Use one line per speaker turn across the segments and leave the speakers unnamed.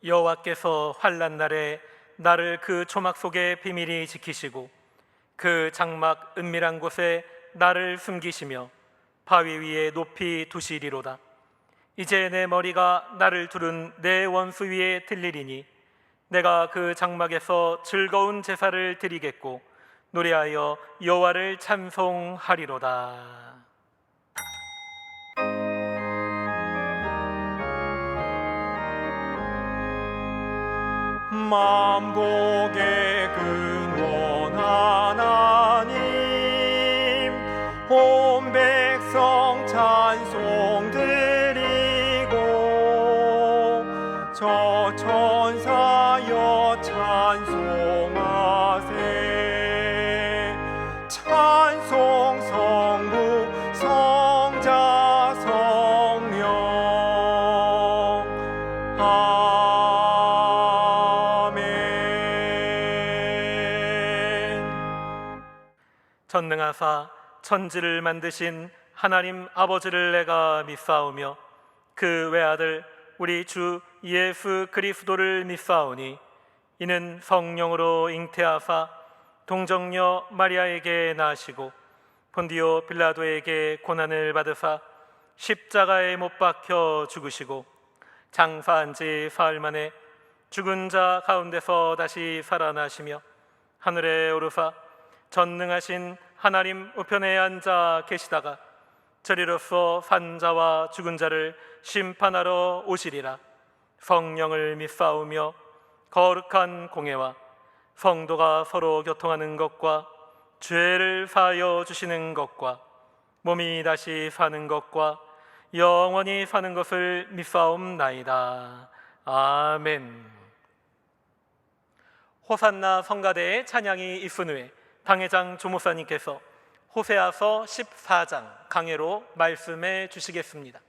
여호와께서 환난 날에 나를 그 초막 속에 비밀히 지키시고 그 장막 은밀한 곳에 나를 숨기시며 바위 위에 높이 두시리로다. 이제 내 머리가 나를 두른 내 원수 위에 들리리니 내가 그 장막에서 즐거운 제사를 드리겠고 노래하여 여호와를 찬송하리로다.
만복의 근원 하나님, 온 백성 찬송 드리고 저 천사여 찬송하세. 찬송 성부 성자 성령
전능하사 천지를 만드신 하나님 아버지를 내가 믿사오며 그 외아들 우리 주 예수 그리스도를 믿사오니 이는 성령으로 잉태하사 동정녀 마리아에게 나시고 본디오 빌라도에게 고난을 받으사 십자가에 못 박혀 죽으시고 장사한 지 사흘 만에 죽은 자 가운데서 다시 살아나시며 하늘에 오르사 전능하신 하나님 우편에 앉아 계시다가 저리로서 산자와 죽은 자를 심판하러 오시리라. 성령을 믿사오며 거룩한 공회와 성도가 서로 교통하는 것과 죄를 사하여 주시는 것과 몸이 다시 사는 것과 영원히 사는 것을 믿사옵나이다. 아멘. 호산나 성가대의 찬양이 있은 후에 당회장 조목사님께서 호세아서 14장 강해로 말씀해 주시겠습니다.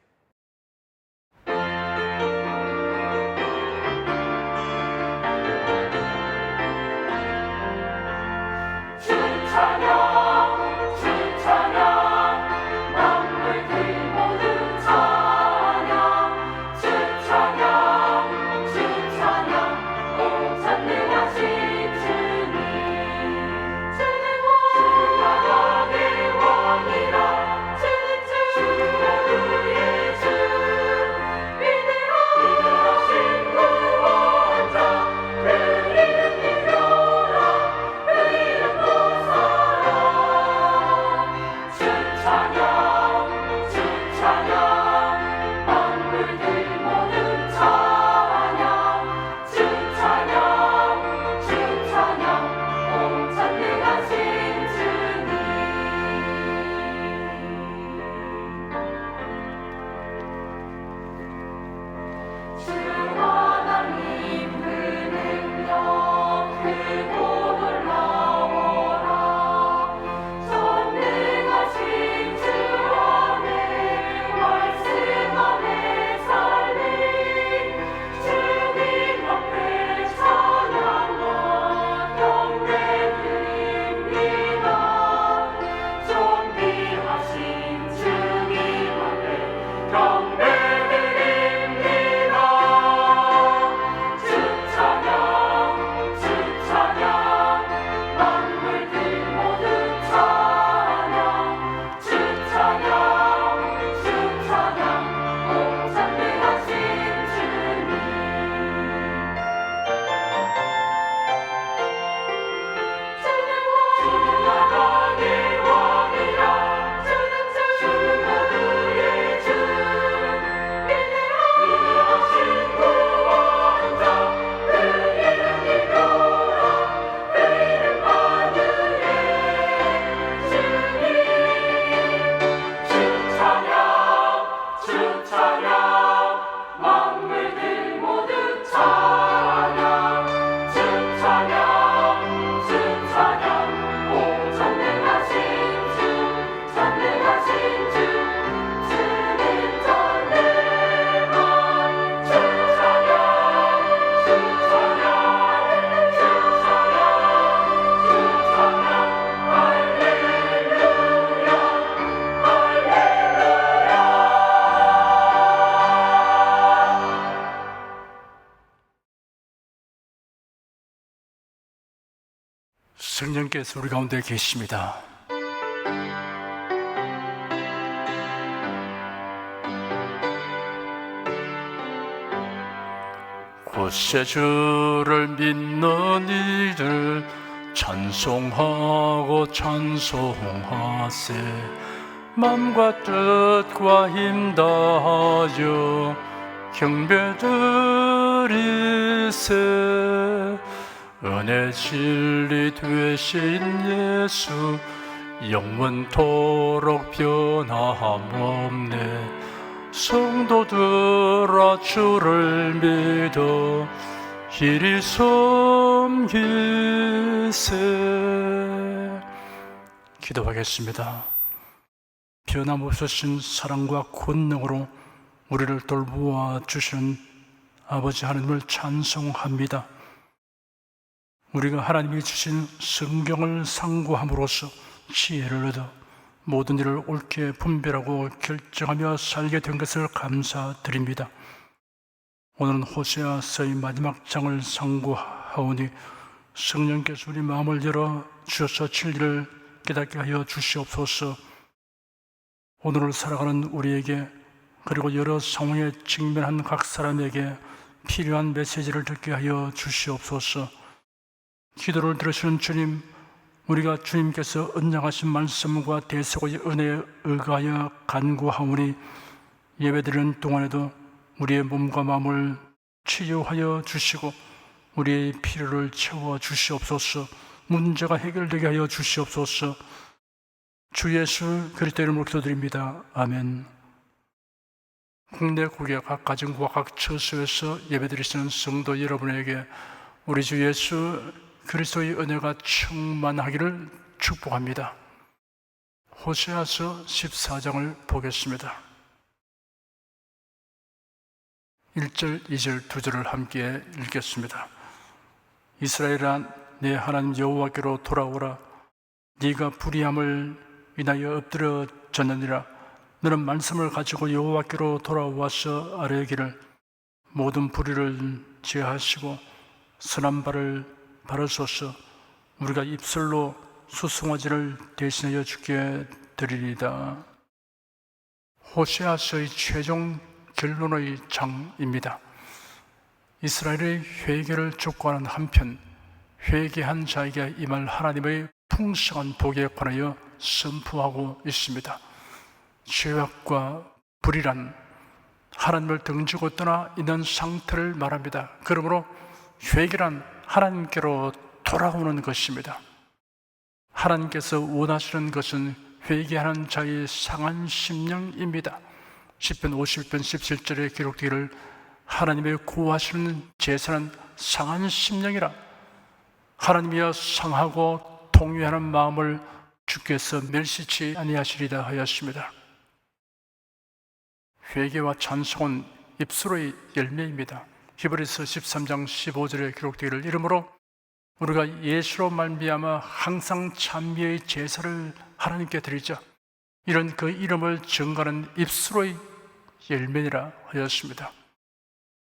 성령께서 우리 가운데 계십니다. 곳세 주를 믿는 이들 찬송하고 찬송하세. 맘과 뜻과 힘 다하여 경배드리세. 은혜 진리 되신 예수 영원토록 변함없네. 성도들아 주를 믿어 길이 섬기세. 기도하겠습니다. 변함없으신 사랑과 권능으로 우리를 돌보아 주시는 아버지 하나님을 찬송합니다. 우리가 하나님이 주신 성경을 상고함으로써 지혜를 얻어 모든 일을 옳게 분별하고 결정하며 살게 된 것을 감사드립니다. 오늘은 호세아서의 마지막 장을 상고하오니 성령께서 우리 마음을 열어 주셔서 진리를 깨닫게 하여 주시옵소서. 오늘을 살아가는 우리에게, 그리고 여러 상황에 직면한 각 사람에게 필요한 메시지를 듣게 하여 주시옵소서. 기도를 들으시는 주님, 우리가 주님께서 언약하신 말씀과 대속의 은혜에 의하여 간구하오니 예배드리는 동안에도 우리의 몸과 마음을 치유하여 주시고 우리의 필요를 채워 주시옵소서. 문제가 해결되게 하여 주시옵소서. 주 예수 그리스도 이름으로 기도드립니다. 아멘. 국내 국외 각 가정과 각 처소에서 예배드리시는 성도 여러분에게 우리 주 예수 그리스도의 은혜가 충만하기를 축복합니다. 호세아서 14장을 보겠습니다. 1절, 2절, 2절을 함께 읽겠습니다. 이스라엘아, 내 하나님 여호와께로 돌아오라. 네가 불의함을 인하여 엎드려졌느니라. 너는 말씀을 가지고 여호와께로 돌아와서 아뢰기를 모든 불의를 제하시고 선한 발을 바르소서. 우리가 입술로 수송아지를 대신하여 주께 드리리다. 호세아서의 최종 결론의 장입니다. 이스라엘의 회개를 촉구하는 한편 회개한 자에게 임할 하나님의 풍성한 복에 관하여 선포하고 있습니다. 죄악과 불의란 하나님을 등지고 떠나 있는 상태를 말합니다. 그러므로 회개란 하나님께로 돌아오는 것입니다. 하나님께서 원하시는 것은 회개하는 자의 상한 심령입니다. 시편 51편 17절에 기록되기를 하나님의 구하시는 제사는 상한 심령이라. 하나님이여 상하고 통회하는 마음을 주께서 멸시치 아니하시리다 하였습니다. 회개와 찬송은 입술의 열매입니다. 히브리서 13장 15절에 기록되기를 이러므로 우리가 예수로 말미암아 항상 찬미의 제사를 하나님께 드리자. 이런 그 이름을 증거하는 입술의 열매니라 하였습니다.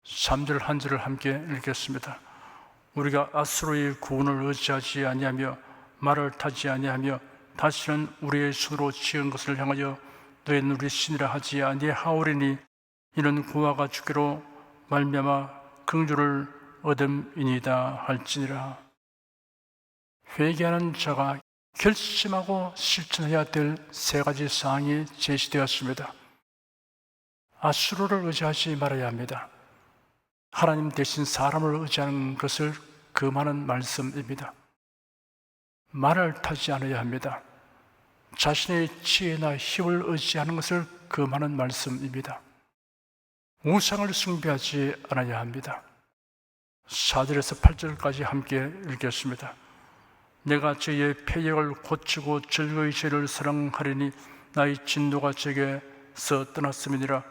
3절 한 절을 함께 읽겠습니다. 우리가 아수르의 구원을 의지하지 아니하며 말을 타지 아니하며 다시는 우리의 손으로 지은 것을 향하여 너희는 우리 신이라 하지 아니하오리니 이는 구하가 주께로 말미암아 긍휼을 얻음이니이다 할지니라. 회개하는 자가 결심하고 실천해야 될 세 가지 사항이 제시되었습니다. 아수르를 의지하지 말아야 합니다. 하나님 대신 사람을 의지하는 것을 금하는 말씀입니다. 말을 타지 않아야 합니다. 자신의 지혜나 힘을 의지하는 것을 금하는 말씀입니다. 우상을 숭배하지 않아야 합니다. 4절에서 8절까지 함께 읽겠습니다. 내가 저의 패역을 고치고 즐거이 죄를 사랑하리니 나의 진노가 제게서 떠났음이니라.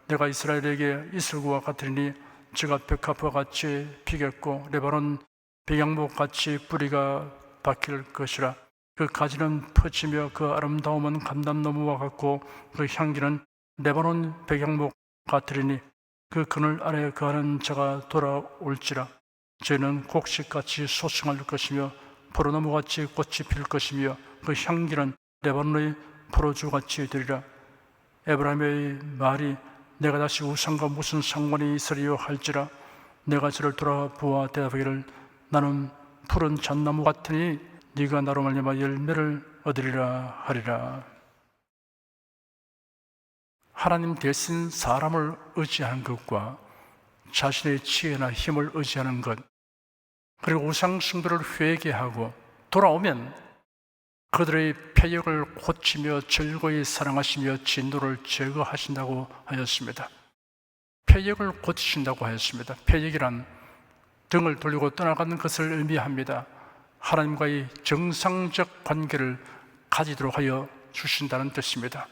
내가 이스라엘에게 이슬과 같으리니 저가 백합과 같이 피겠고 레바논 백양목 같이 뿌리가 박힐 것이라. 그 가지는 퍼지며 그 아름다움은 감람나무와 같고 그 향기는 레바논 백양목 같으리니 그 그늘 아래 거하는 자가 돌아올지라. 저희는 곡식같이 소생할 것이며 포로나무같이 꽃이 필 것이며 그 향기는 레바논의 포도주같이 되리라. 에브라임의 말이 내가 다시 우상과 무슨 상관이 있으리요 할지라 내가 저를 돌아보아 대답하기를 나는 푸른 잣나무 같으니 네가 나로 말미암아 열매를 얻으리라 하리라. 하나님 대신 사람을 의지하는 것과 자신의 지혜나 힘을 의지하는 것, 그리고 우상 숭배를 회개하고 돌아오면 그들의 패역을 고치며 즐거이 사랑하시며 진노를 제거하신다고 하였습니다. 패역을 고치신다고 하였습니다. 패역이란 등을 돌리고 떠나가는 것을 의미합니다. 하나님과의 정상적 관계를 가지도록 하여 주신다는 뜻입니다.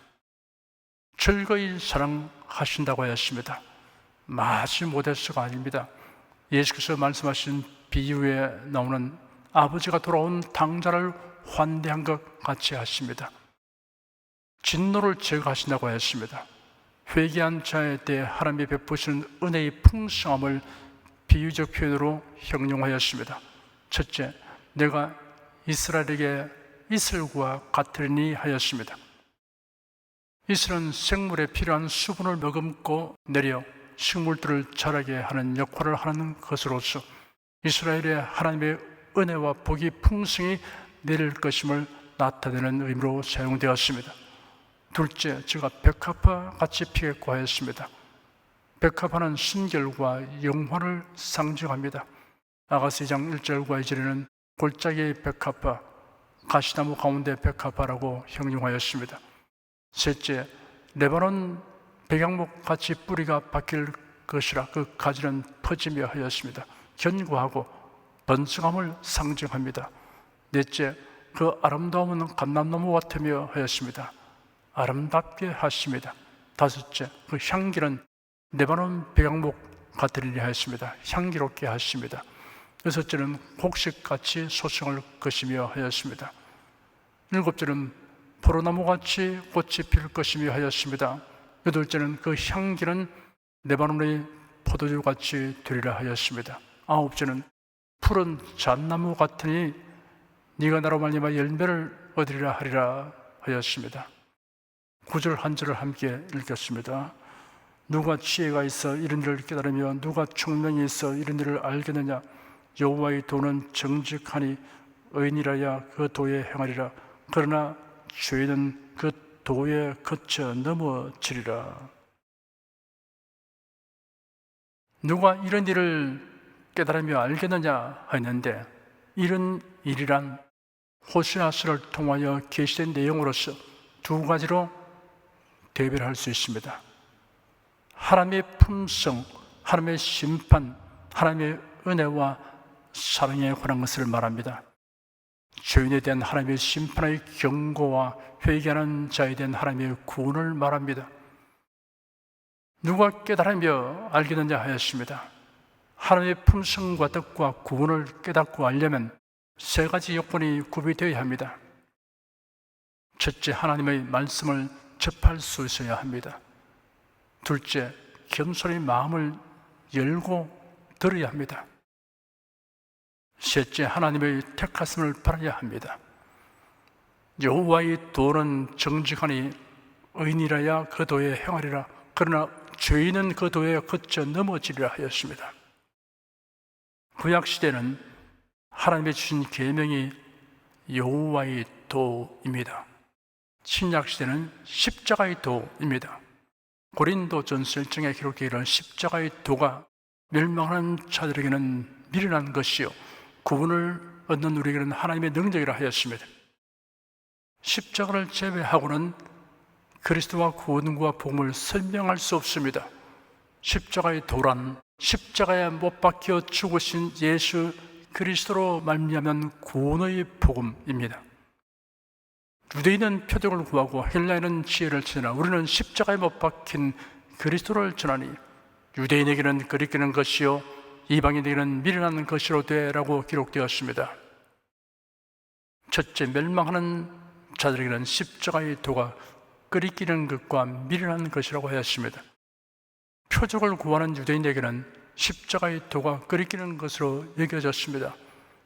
즐거이 사랑하신다고 하였습니다. 마치 모데스가 아닙니다. 예수께서 말씀하신 비유에 나오는 아버지가 돌아온 당자를 환대한 것 같이 하십니다. 진노를 제거하신다고 하였습니다. 회개한 자에 대해 하나님이 베푸시는 은혜의 풍성함을 비유적 표현으로 형용하였습니다. 첫째, 내가 이스라엘에게 이슬과 같으리니 하였습니다. 이슬은 생물에 필요한 수분을 머금고 내려 식물들을 자라게 하는 역할을 하는 것으로서 이스라엘의 하나님의 은혜와 복이 풍성히 내릴 것임을 나타내는 의미로 사용되었습니다. 둘째, 제가 백합화 같이 피겠고 하였습니다. 백합화는 순결과 영화를 상징합니다. 아가서 2장 1절과 2절에는 골짜기의 백합화, 가시나무 가운데 백합화라고 형용하였습니다. 셋째, 레바논 백향목 같이 뿌리가 박힐 것이라 그 가지는 퍼지며 하였습니다. 견고하고 번성함을 상징합니다. 넷째, 그 아름다움은 감람나무 같으며 하였습니다. 아름답게 하십니다. 다섯째, 그 향기는 레바논 백향목 같으리니 하였습니다. 향기롭게 하십니다. 여섯째는 곡식같이 소성을 것이며 하였습니다. 일곱째는 포로나무같이 꽃이 필 것이며 하였습니다. 여덟째는 그 향기는 레바논의 포도주같이 되리라 하였습니다. 아홉째는 푸른 잣나무 같으니 네가 나로 말미암아 열매를 얻으리라 하리라 하였습니다. 9절 한 절을 함께 읽겠습니다. 누가 지혜가 있어 이런 일을 깨달으며 누가 총명이 있어 이런 일을 알겠느냐. 여호와의 도는 정직하니 의인이라야 그 도에 행하리라. 그러나 죄인은 그 도에 거쳐 넘어지리라. 누가 이런 일을 깨달으며 알겠느냐 하였는데, 이런 일이란 호세아서를 통하여 계시된 내용으로서 두 가지로 대별할 수 있습니다. 하나님의 품성, 하나님의 심판, 하나님의 은혜와 사랑에 관한 것을 말합니다. 죄인에 대한 하나님의 심판의 경고와 회개하는 자에 대한 하나님의 구원을 말합니다. 누가 깨달으며 알겠느냐 하였습니다. 하나님의 품성과 뜻과 구원을 깨닫고 알려면 세 가지 요건이 구비되어야 합니다. 첫째, 하나님의 말씀을 접할 수 있어야 합니다. 둘째, 겸손히 마음을 열고 들어야 합니다. 셋째, 하나님의 택하심을 바라야 합니다. 여호와의 도는 정직하니 의인이라야 그 도에 행하리라. 그러나 죄인은 그 도에 거쳐 넘어지리라 하였습니다. 구약시대는 하나님의 주신 계명이 여호와의 도입니다. 신약시대는 십자가의 도입니다. 고린도전서 1장에 기록되어 있는 십자가의 도가 멸망하는 자들에게는 미련한 것이요 구원을 얻는 우리에게는 하나님의 능력이라 하였습니다. 십자가를 제외하고는 그리스도와 구원과 복음을 설명할 수 없습니다. 십자가의 도란 십자가에 못 박혀 죽으신 예수 그리스도로 말미암은 구원의 복음입니다. 유대인은 표적을 구하고 헬라인은 지혜를 찾으나 우리는 십자가에 못 박힌 그리스도를 전하니 유대인에게는 거리끼는 것이요 이방인에게는 미련한 것이로 되라고 기록되었습니다. 첫째, 멸망하는 자들에게는 십자가의 도가 거리끼는 것과 미련한 것이라고 하였습니다. 표적을 구하는 유대인에게는 십자가의 도가 거리끼는 것으로 여겨졌습니다.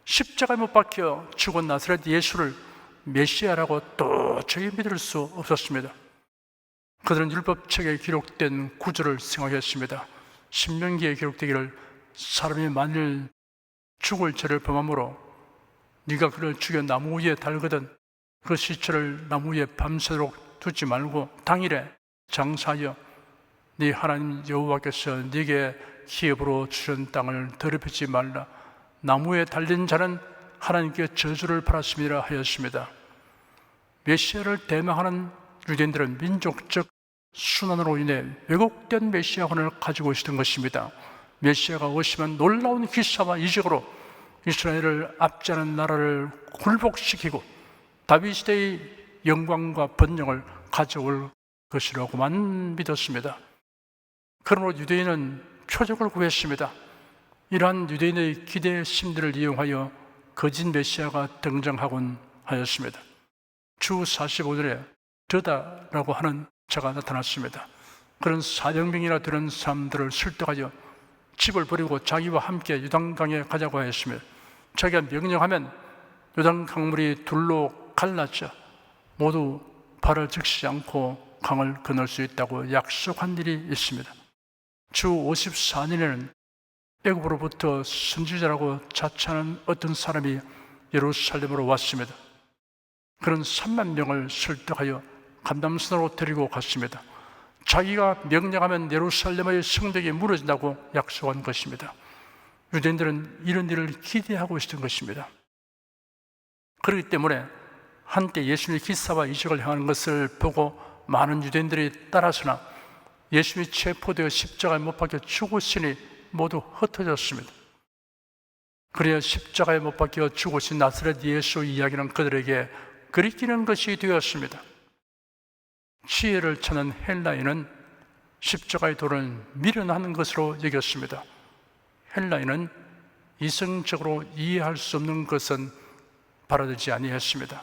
십자가에 못 박혀 죽은 나사렛 예수를 메시아라고 도저히 믿을 수 없었습니다. 그들은 율법책에 기록된 구절을 생각했습니다. 신명기에 기록되기를 사람이 만일 죽을 죄를 범함으로 네가 그를 죽여 나무 위에 달거든 그 시체를 나무 위에 밤새도록 두지 말고 당일에 장사하여 네 하나님 여호와께서 네게 기업으로 주신 땅을 더럽히지 말라. 나무에 달린 자는 하나님께 저주를 받았음이라 하였습니다. 메시아를 대망하는 유대인들은 민족적 순환으로 인해 왜곡된 메시아관을 가지고 있었던 것입니다. 메시아가 오시면 놀라운 기사와 이적으로 이스라엘을 압제하는 나라를 굴복시키고 다윗 시대의 영광과 번영을 가져올 것이라고만 믿었습니다. 그러므로 유대인은 표적을 구했습니다. 이러한 유대인의 기대 심리를 이용하여 거짓 메시아가 등장하곤 하였습니다. 주 45절에 드다라고 하는 자가 나타났습니다. 그런 400명이나 되는 사람들을 설득하여 집을 버리고 자기와 함께 요단강에 가자고 하였으며 자기가 명령하면 요단강물이 둘로 갈라져 모두 발을 적시지 않고 강을 건널 수 있다고 약속한 일이 있습니다. 주 54년에는 애굽으로부터 선지자라고 자처하는 어떤 사람이 예루살렘으로 왔습니다. 그런 3만 명을 설득하여 감람산으로 데리고 갔습니다. 자기가 명령하면 예루살렘의 성벽이 무너진다고 약속한 것입니다. 유대인들은 이런 일을 기대하고 있었던 것입니다. 그렇기 때문에 한때 예수님의 기사와 이적을 행하는 것을 보고 많은 유대인들이 따라서나 예수님이 체포되어 십자가에 못 박혀 죽으시니 모두 흩어졌습니다. 그래야 십자가에 못 박혀 죽으신 나사렛 예수 이야기는 그들에게 그리끼는 것이 되었습니다. 지혜를 찾는 헬라인은 십자가의 도를 미련한 것으로 여겼습니다. 헬라인은 이성적으로 이해할 수 없는 것은 받아들이지 아니했습니다.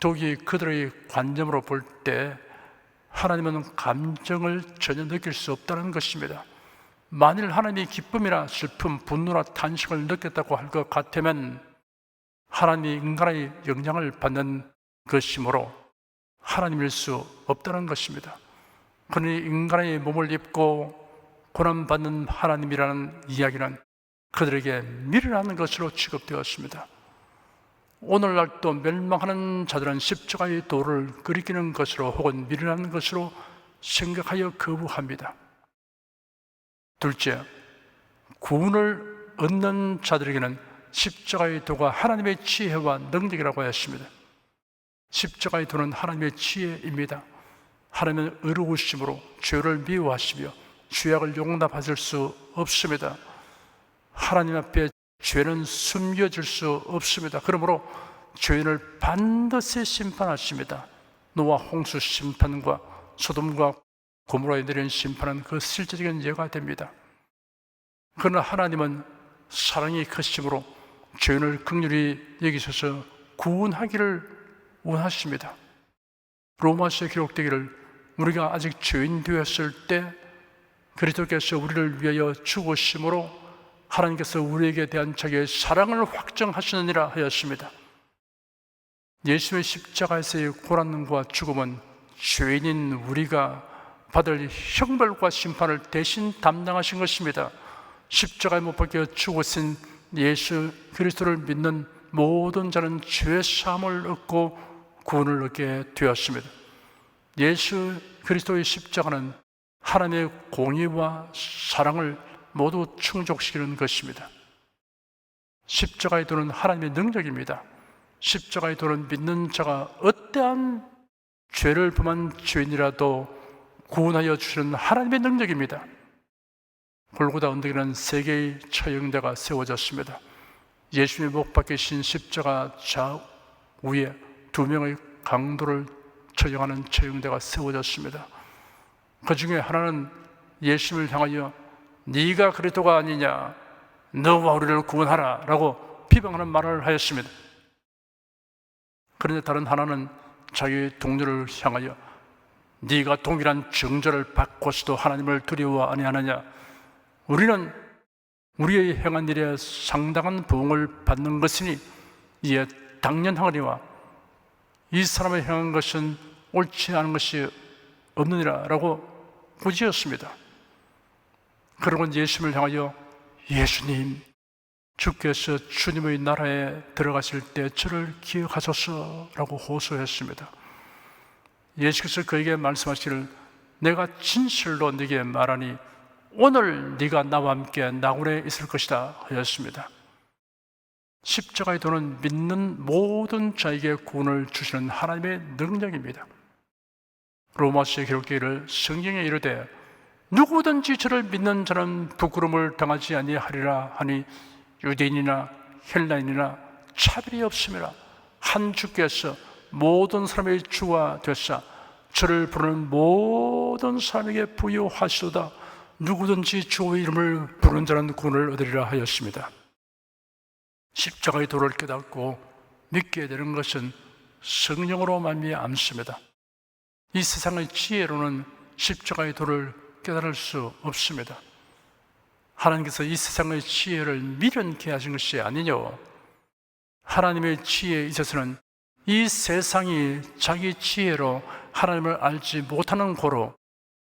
더욱이 그들의 관점으로 볼 때 하나님은 감정을 전혀 느낄 수 없다는 것입니다. 만일 하나님이 기쁨이나 슬픔, 분노나 탄식을 느꼈다고 할 것 같으면 하나님이 인간의 영향을 받는 것이므로 하나님일 수 없다는 것입니다. 그러니 인간의 몸을 입고 고난받는 하나님이라는 이야기는 그들에게 미련한 것으로 취급되었습니다. 오늘날도 멸망하는 자들은 십자가의 도를 그리키는 것으로 혹은 미련한 것으로 생각하여 거부합니다. 둘째, 구원을 얻는 자들에게는 십자가의 도가 하나님의 지혜와 능력이라고 했습니다. 십자가의 도는 하나님의 지혜입니다. 하나님은 의로우심으로 죄를 미워하시며 죄악을 용납하실 수 없습니다. 하나님 앞에 죄는 숨겨질 수 없습니다. 그러므로 죄인을 반드시 심판하십니다. 노아 홍수 심판과 소돔과 고모라에 내린 심판은 그 실제적인 예가 됩니다. 그러나 하나님은 사랑이 크심으로 죄인을 긍휼히 여기셔서 구원하기를 원하십니다. 로마서에 기록되기를 우리가 아직 죄인 되었을 때 그리스도께서 우리를 위하여 죽으심으로 하나님께서 우리에게 대한 자기의 사랑을 확정하시느니라 하였습니다. 예수의 십자가에서의 고난과 죽음은 죄인인 우리가 받을 형벌과 심판을 대신 담당하신 것입니다. 십자가에 못 박혀 죽으신 예수 그리스도를 믿는 모든 자는 죄 사함을 얻고 구원을 얻게 되었습니다. 예수 그리스도의 십자가는 하나님의 공의와 사랑을 모두 충족시키는 것입니다. 십자가의 도는 하나님의 능력입니다. 십자가의 도는 믿는 자가 어떠한 죄를 범한 죄인이라도 구원하여 주시는 하나님의 능력입니다. 골고다 언덕에는 세 개의 처형대가 세워졌습니다. 예수님이 못 박히신 십자가 좌우에 2명의 강도를 처형하는 처형대가 세워졌습니다. 그 중에 하나는 예수님을 향하여 네가 그리스도가 아니냐, 너와 우리를 구원하라 라고 비방하는 말을 하였습니다. 그런데 다른 하나는 자기 동료를 향하여 네가 동일한 정죄를 받고서도 하나님을 두려워 아니하느냐, 우리는 우리의 행한 일에 상당한 보응을 받는 것이니 이에 당연하거니와 이 사람의 행한 것은 옳지 않은 것이 없느니라 라고 꾸짖었습니다. 그러고 예수님을 향하여 예수님, 주께서 주님의 나라에 들어가실 때 저를 기억하소서 라고 호소했습니다. 예수께서 그에게 말씀하시기를 내가 진실로 네게 말하니 오늘 네가 나와 함께 낙원에 있을 것이다 하였습니다. 십자가의 도는 믿는 모든 자에게 구원을 주시는 하나님의 능력입니다. 로마서에 기록되기를 성경에 이르되 누구든지 저를 믿는 자는 부끄러움을 당하지 아니하리라 하니 유대인이나 헬라인이나 차별이 없음이라. 한 주께서 모든 사람의 주가 되사 저를 부르는 모든 사람에게 부여하시도다. 누구든지 주의 이름을 부르는 자는 구원을 얻으리라 하였습니다. 십자가의 도를 깨닫고 믿게 되는 것은 성령으로 말미암습니다. 이 세상의 지혜로는 십자가의 도를 깨달을 수 없습니다. 하나님께서 이 세상의 지혜를 미련케 하신 것이 아니뇨. 하나님의 지혜에 있어서는 이 세상이 자기 지혜로 하나님을 알지 못하는 고로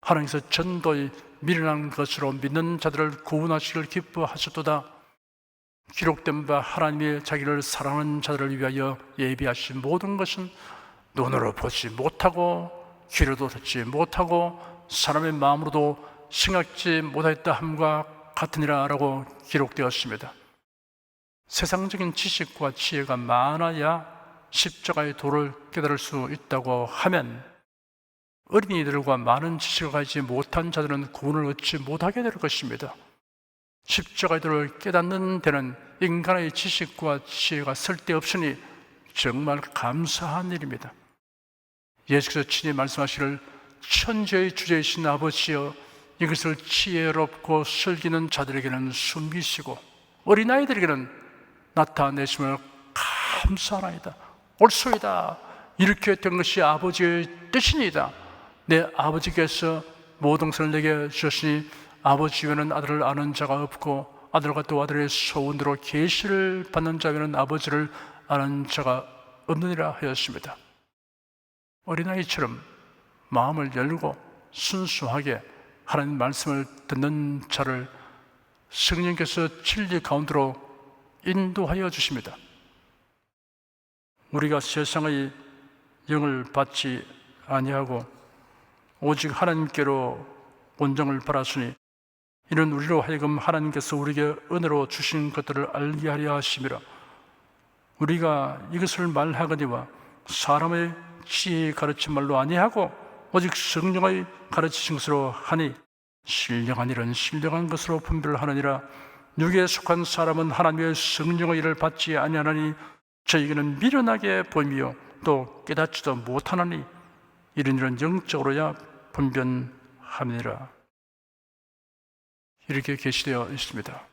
하나님께서 전도의 미련한 것으로 믿는 자들을 구원하시기를 기뻐하셨도다. 기록된 바 하나님이 자기를 사랑하는 자들을 위하여 예비하신 모든 것은 눈으로 보지 못하고 귀로도 듣지 못하고 사람의 마음으로도 생각지 못하였다 함과 같으니라 라고 기록되었습니다. 세상적인 지식과 지혜가 많아야 십자가의 도를 깨달을 수 있다고 하면 어린이들과 많은 지식을 가지지 못한 자들은 구원을 얻지 못하게 될 것입니다. 십자가의 도를 깨닫는 데는 인간의 지식과 지혜가 쓸데없으니 정말 감사한 일입니다. 예수께서 친히 말씀하시기를 천지의 주제이신 아버지여 이것을 지혜롭고 슬기는 자들에게는 숨기시고 어린아이들에게는 나타내심을 감사하나이다. 옳소이다. 이렇게 된 것이 아버지의 뜻이니이다. 내 아버지께서 모든 것을 내게 주셨으니 아버지 외에는 아들을 아는 자가 없고 아들과 또 아들의 소원대로 계시를 받는 자 외에는 아버지를 아는 자가 없느니라 하였습니다. 어린아이처럼 마음을 열고 순수하게 하나님 말씀을 듣는 자를 성령께서 진리 가운데로 인도하여 주십니다. 우리가 세상의 영을 받지 아니하고 오직 하나님께로 온정을 받았으니 이는 우리로 하여금 하나님께서 우리에게 은혜로 주신 것들을 알게 하려 하심이라. 우리가 이것을 말하거니와 사람의 지혜의 가르친 말로 아니하고 오직 성령의 가르치신 것으로 하니 신령한 일은 신령한 것으로 분별을 하느니라. 육에 속한 사람은 하나님의 성령의 일을 받지 아니하나니 저에게는 미련하게 보이며 또 깨닫지도 못하나니 이런 일은 영적으로야 분별함이니라. 이렇게 계시되어 있습니다.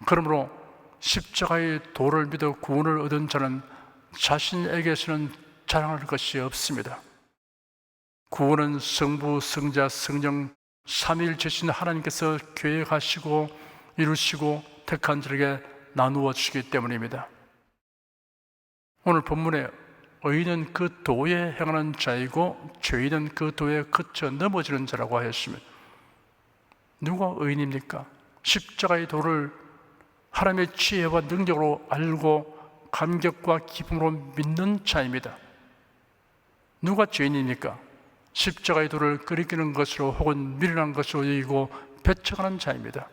그러므로 십자가의 도를 믿어 구원을 얻은 자는 자신에게서는 자랑할 것이 없습니다. 구원은 성부, 성자, 성령 삼위일체신 하나님께서 계획하시고 이루시고 택한 자에게 나누어 주시기 때문입니다. 오늘 본문에 의인은 그 도에 행하는 자이고 죄인은 그 도에 그쳐 넘어지는 자라고 하였습니다. 누가 의인입니까? 십자가의 도를 하나님의 지혜와 능력으로 알고 감격과 기쁨으로 믿는 자입니다. 누가 죄인입니까? 십자가의 도를 끄리끼는 것으로 혹은 미련한 것으로 여기고 배척하는 자입니다.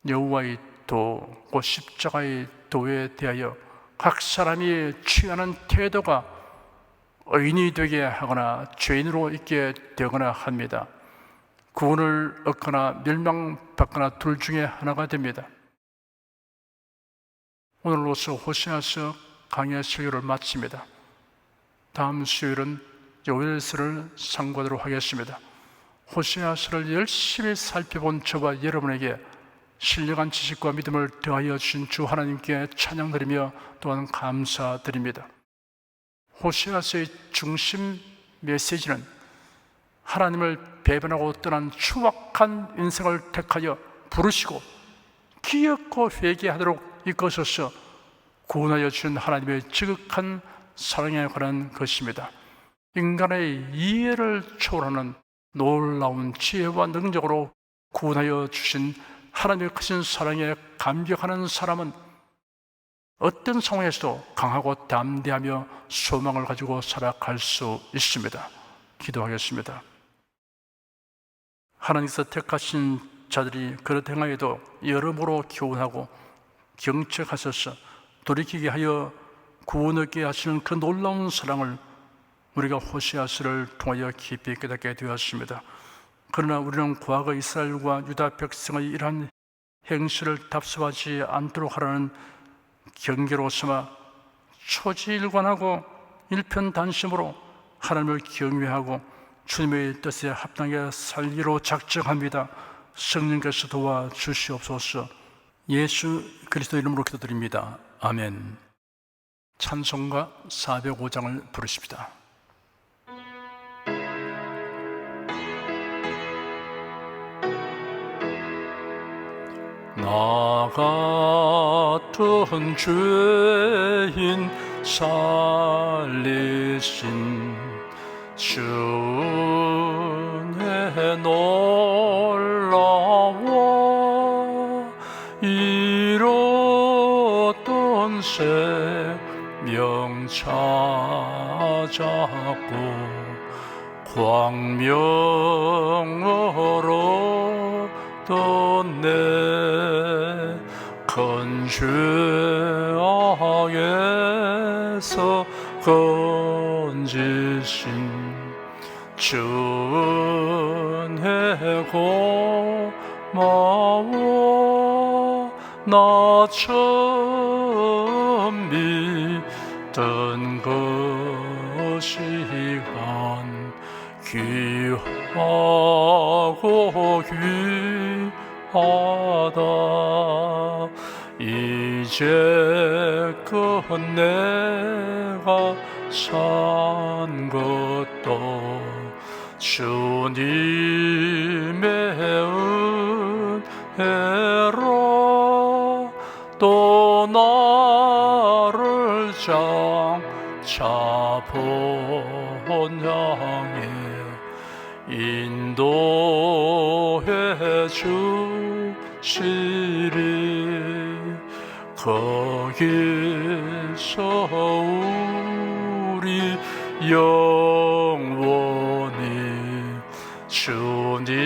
여호와의 도, 그 십자가의 도에 대하여 각 사람이 취하는 태도가 의인이 되게 하거나 죄인으로 있게 되거나 합니다. 구원을 얻거나 멸망받거나 둘 중에 하나가 됩니다. 오늘로서 호세아서 강의 설교를 마칩니다. 다음 수요일은 요엘서를 상고하도록 하겠습니다. 호세아서를 열심히 살펴본 저와 여러분에게 신령한 지식과 믿음을 더하여 주신 주 하나님께 찬양드리며 또한 감사드립니다. 호세아서의 중심 메시지는 하나님을 배반하고 떠난 추악한 인생을 택하여 부르시고 기억고 회개하도록 이끄셔서 구원하여 주신 하나님의 지극한 사랑에 관한 것입니다. 인간의 이해를 초월하는 놀라운 지혜와 능력으로 구원하여 주신 하나님의 크신 사랑에 감격하는 사람은 어떤 상황에서도 강하고 담대하며 소망을 가지고 살아갈 수 있습니다. 기도하겠습니다. 하나님께서 택하신 자들이 그릇 행하여도 여러모로 교훈하고 경책하셔서 돌이키게 하여 구원 얻게 하시는 그 놀라운 사랑을 우리가 호세아서를 통하여 깊이 깨닫게 되었습니다. 그러나 우리는 과거 이스라엘과 유다 백성의 이러한 행실을 답습하지 않도록 하라는 경계로 삼아 초지일관하고 일편단심으로 하나님을 경외하고 주님의 뜻에 합당하게 살기로 작정합니다. 성령께서 도와주시옵소서. 예수 그리스도 이름으로 기도드립니다. 아멘. 찬송가 405장을 부르십니다. 나 같은 죄인 살리신 주 은혜 놀라워 잃었던 생명 찾았고 광명으로 떴네 큰 죄악에서 건지신 주 은혜 고마워 나 처음 믿던 그 시간 귀하고 귀하다 이제껏 내가 산 것도 주님의 은혜로 또 나를 장차 본향에 인도해 주시리 거기서 우리 영원히 주님의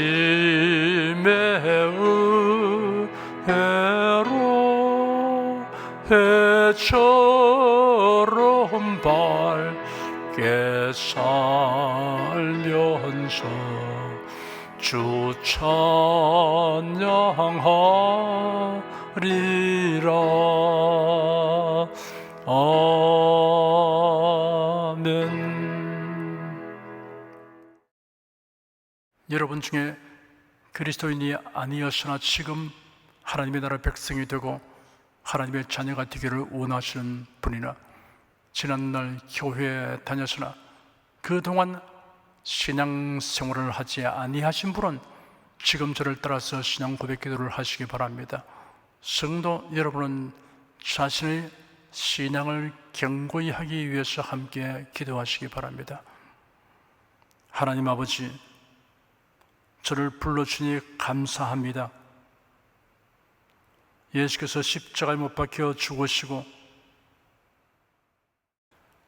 은혜로 해처럼 밝게 살면서 주 찬양하리라. 아멘. 여러분 중에 그리스도인이 아니었으나 지금 하나님의 나라 백성이 되고 하나님의 자녀가 되기를 원하시는 분이나 지난날 교회에 다녔으나 그동안 신앙생활을 하지 아니하신 분은 지금 저를 따라서 신앙 고백 기도를 하시기 바랍니다. 성도 여러분은 자신의 신앙을 견고히 하기 위해서 함께 기도하시기 바랍니다. 하나님 아버지, 저를 불러주니 감사합니다. 예수께서 십자가에 못 박혀 죽으시고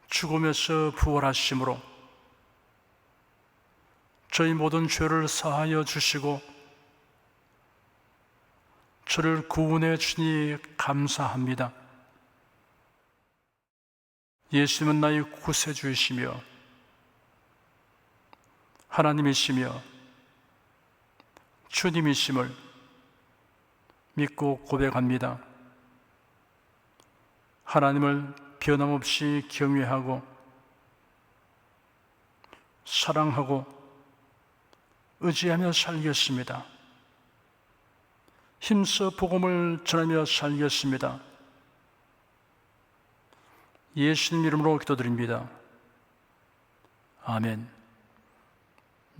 죽음에서 부활하심으로 저희 모든 죄를 사하여 주시고 저를 구원해 주니 감사합니다. 예수님은 나의 구세주이시며 하나님이시며 주님이심을 믿고 고백합니다. 하나님을 변함없이 경외하고 사랑하고 의지하며 살겠습니다. 힘써 복음을 전하며 살겠습니다. 예수님 이름으로 기도드립니다. 아멘.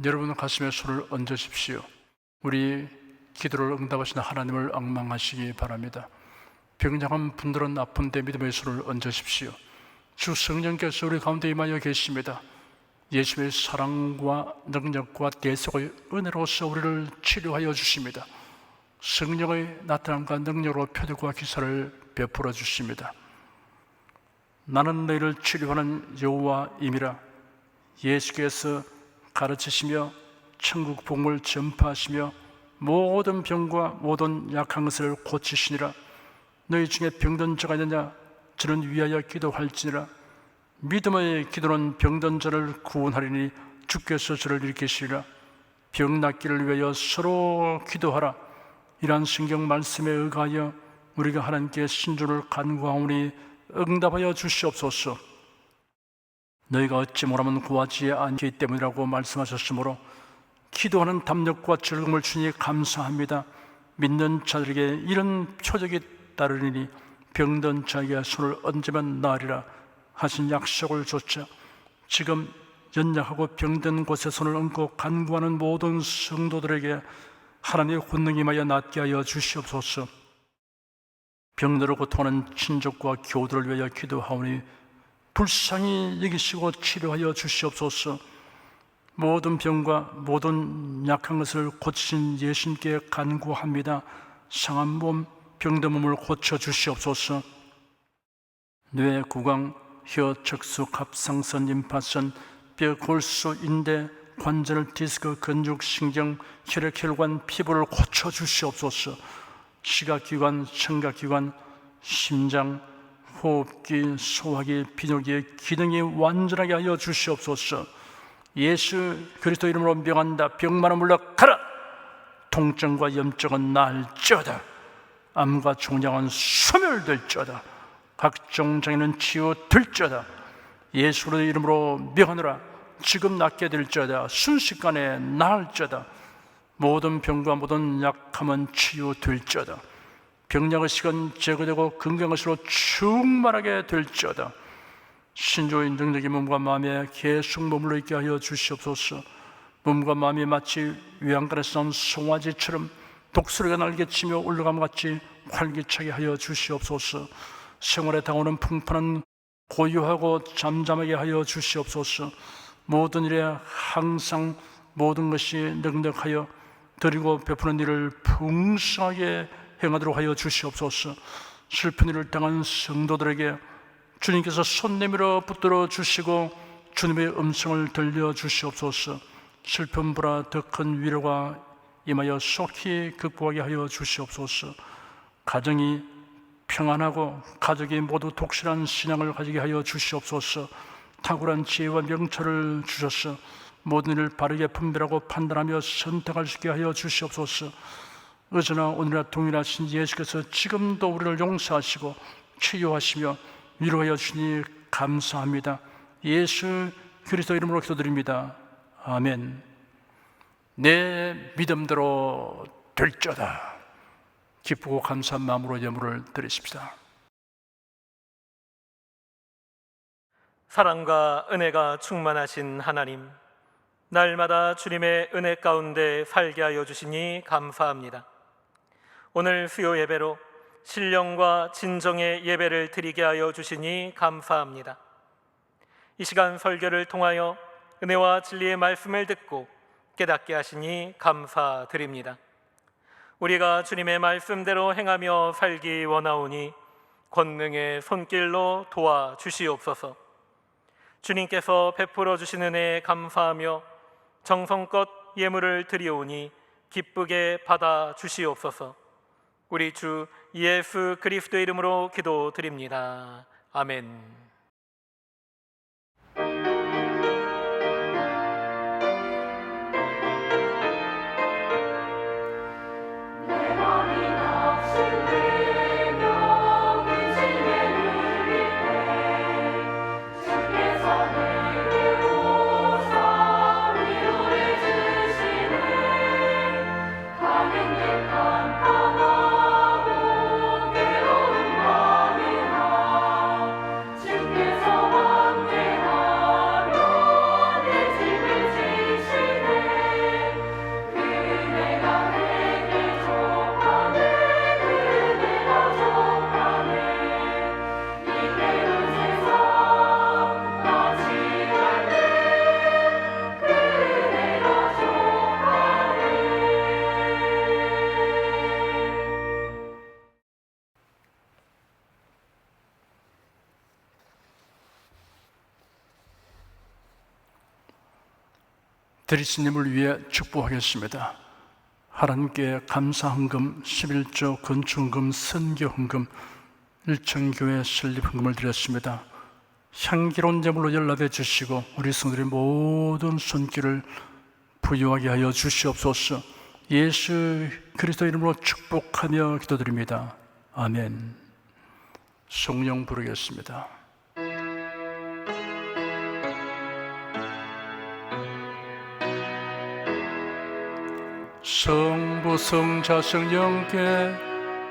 여러분 가슴에 손을 얹으십시오. 우리 기도를 응답하시는 하나님을 앙망하시기 바랍니다. 병장한 분들은 아픈데 믿음의 손을 얹으십시오. 주 성령께서 우리 가운데 임하여 계십니다. 예수의 사랑과 능력과 대속의 은혜로서 우리를 치료하여 주십니다. 성령의 나타남과 능력으로 표적과 기사를 베풀어 주십니다. 나는 너희를 치료하는 여호와임이라. 예수께서 가르치시며 천국 복음을 전파하시며 모든 병과 모든 약한 것을 고치시니라. 너희 중에 병든 자가 있느냐? 저는 위하여 기도할지니라. 믿음의 기도는 병든 자를 구원하리니 주께서 저를 일으키시리라. 병 낫기를 위하여 서로 기도하라. 이러한 성경 말씀에 의하여 우리가 하나님께 신주를 간구하오니 응답하여 주시옵소서. 너희가 어찌 못하면 구하지 않기 때문이라고 말씀하셨으므로 기도하는 담력과 즐거움을 주니 감사합니다. 믿는 자들에게 이런 표적이 따르리니 병든 자에게 손을 얹으면 나으리라 하신 약속을 줬자 지금 연약하고 병든 곳에 손을 얹고 간구하는 모든 성도들에게 하나님의 권능이 임하여 낫게 하여 주시옵소서. 병들어 고통하는 친족과 교우들을 위하여 기도하오니 불쌍히 여기시고 치료하여 주시옵소서. 모든 병과 모든 약한 것을 고치신 예수님께 간구합니다. 상한 몸, 병든 몸을 고쳐 주시옵소서. 뇌, 구강, 혀, 척수, 갑상선, 임파선, 뼈, 골수, 인대, 관절, 디스크, 근육, 신경, 혈액, 혈관, 피부를 고쳐 주시옵소서. 시각기관, 청각기관, 심장, 호흡기, 소화기, 비뇨기의 기능이 완전하게 하여 주시옵소서. 예수 그리스도 이름으로 명한다. 병만은 물러가라. 통증과 염증은 나을지어다. 암과 종양은 소멸될지어다. 각종 장애는 치유될지어다. 예수의 이름으로 명하노라. 지금 낫게 될지어다. 순식간에 나을지어다. 모든 병과 모든 약함은 치유될지어다. 병약의 시간 제거되고 건강의 시로 충만하게 될지어다. 신조의 능력이 몸과 마음에 계속 머물러 있게 하여 주시옵소서. 몸과 마음이 마치 외양간에서 나온 송아지처럼 독수리가 날개치며 올라감 같이 활기차게 하여 주시옵소서. 생활에 당하는 풍파는 고요하고 잠잠하게 하여 주시옵소서. 모든 일에 항상 모든 것이 넉넉하여 드리고 베푸는 일을 풍성하게 행하도록 하여 주시옵소서. 슬픈 일을 당한 성도들에게 주님께서 손 내밀어 붙들어 주시고 주님의 음성을 들려 주시옵소서. 슬픔보다 더 큰 위로가 임하여 속히 극복하게 하여 주시옵소서. 가정이 평안하고 가족이 모두 독실한 신앙을 가지게 하여 주시옵소서. 탁월한 지혜와 명철을 주셔서 모든 일을 바르게 분별하고 판단하며 선택할 수 있게 하여 주시옵소서. 어제나 오늘이나 동일하신 예수께서 지금도 우리를 용서하시고 치유하시며 위로하여 주니 감사합니다. 예수 그리스도 이름으로 기도드립니다. 아멘. 내 믿음대로 될지어다. 기쁘고 감사한 마음으로 예물을 드리십시다.
사랑과 은혜가 충만하신 하나님, 날마다 주님의 은혜 가운데 살게 하여 주시니 감사합니다. 오늘 수요 예배로 신령과 진정의 예배를 드리게 하여 주시니 감사합니다. 이 시간 설교를 통하여 은혜와 진리의 말씀을 듣고 깨닫게 하시니 감사드립니다. 우리가 주님의 말씀대로 행하며 살기 원하오니 권능의 손길로 도와주시옵소서. 주님께서 베풀어 주신 은혜에 감사하며 정성껏 예물을 드리오니 기쁘게 받아 주시옵소서. 우리 주 예수 그리스도 이름으로 기도드립니다. 아멘.
주님
드리스님을 위해 축복하겠습니다. 하나님께 감사헌금, 11조 건축헌금, 선교헌금, 일천교회 설립헌금을 드렸습니다. 향기로운 제물로 연락해 주시고 우리 성도들의 모든 손길을 부유하게 하여 주시옵소서. 예수 그리스도 이름으로 축복하며 기도드립니다. 아멘. 성령 부르겠습니다. 성부 성자 성령께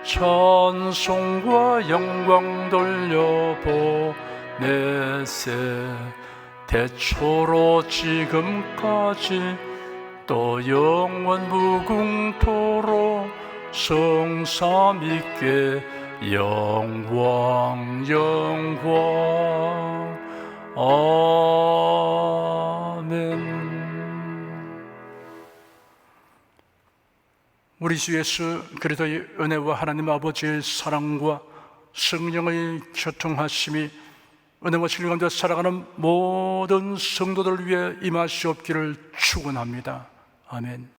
찬송과 영광 돌려보내세. 대초로 지금까지 또 영원 무궁토록 성삼위께 영광 영광. 아멘. 우리 주 예수 그리스도의 은혜와 하나님 아버지의 사랑과 성령의 교통하심이 은혜와 진리 가운데 살아가는 모든 성도들을 위해 임하시옵기를 축원합니다. 아멘.